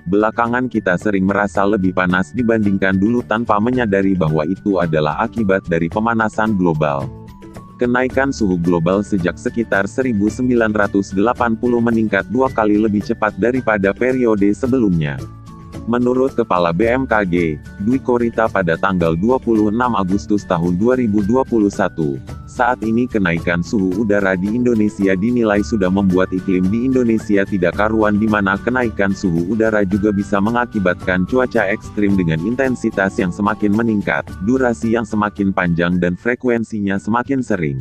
Belakangan kita sering merasa lebih panas dibandingkan dulu tanpa menyadari bahwa itu adalah akibat dari pemanasan global. Kenaikan suhu global sejak sekitar 1980 meningkat 2 kali lebih cepat daripada periode sebelumnya. Menurut Kepala BMKG, Dwi Korita pada tanggal 26 Agustus tahun 2021, saat ini kenaikan suhu udara di Indonesia dinilai sudah membuat iklim di Indonesia tidak karuan di mana kenaikan suhu udara juga bisa mengakibatkan cuaca ekstrim dengan intensitas yang semakin meningkat, durasi yang semakin panjang dan frekuensinya semakin sering.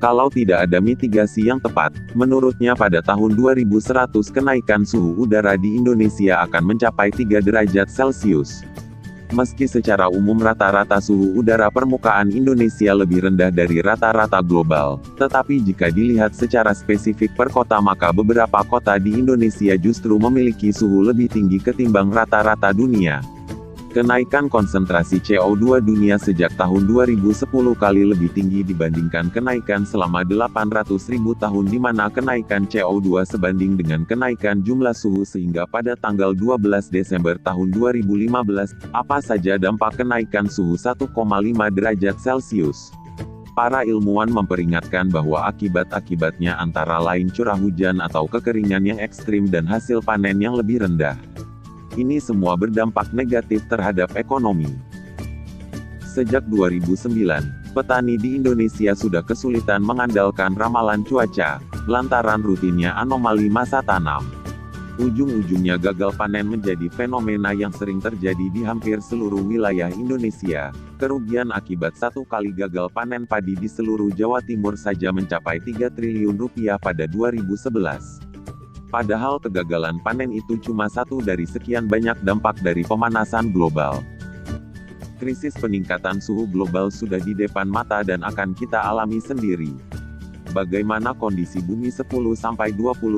Kalau tidak ada mitigasi yang tepat, menurutnya pada tahun 2100 kenaikan suhu udara di Indonesia akan mencapai 3 derajat Celcius. Meski secara umum rata-rata suhu udara permukaan Indonesia lebih rendah dari rata-rata global, tetapi jika dilihat secara spesifik per kota maka beberapa kota di Indonesia justru memiliki suhu lebih tinggi ketimbang rata-rata dunia. Kenaikan konsentrasi CO2 dunia sejak tahun 2010 kali lebih tinggi dibandingkan kenaikan selama 800.000 tahun di mana kenaikan CO2 sebanding dengan kenaikan jumlah suhu sehingga pada tanggal 12 Desember tahun 2015, apa saja dampak kenaikan suhu 1,5 derajat Celcius? Para ilmuwan memperingatkan bahwa akibat-akibatnya antara lain curah hujan atau kekeringan yang ekstrim dan hasil panen yang lebih rendah. Ini semua berdampak negatif terhadap ekonomi. Sejak 2009, petani di Indonesia sudah kesulitan mengandalkan ramalan cuaca, lantaran rutinnya anomali masa tanam. Ujung-ujungnya gagal panen menjadi fenomena yang sering terjadi di hampir seluruh wilayah Indonesia. Kerugian akibat satu kali gagal panen padi di seluruh Jawa Timur saja mencapai 3 triliun rupiah pada 2011. Padahal kegagalan panen itu cuma satu dari sekian banyak dampak dari pemanasan global. Krisis peningkatan suhu global sudah di depan mata dan akan kita alami sendiri. Bagaimana kondisi bumi 10-20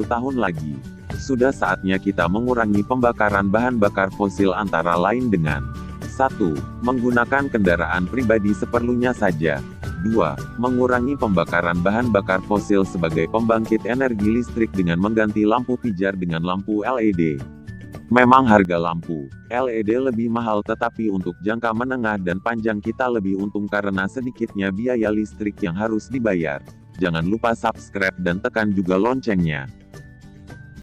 tahun lagi? Sudah saatnya kita mengurangi pembakaran bahan bakar fosil antara lain dengan 1. Menggunakan kendaraan pribadi seperlunya saja. 2. Mengurangi pembakaran bahan bakar fosil sebagai pembangkit energi listrik dengan mengganti lampu pijar dengan lampu LED. Memang harga lampu LED lebih mahal tetapi untuk jangka menengah dan panjang kita lebih untung karena sedikitnya biaya listrik yang harus dibayar. Jangan lupa subscribe dan tekan juga loncengnya.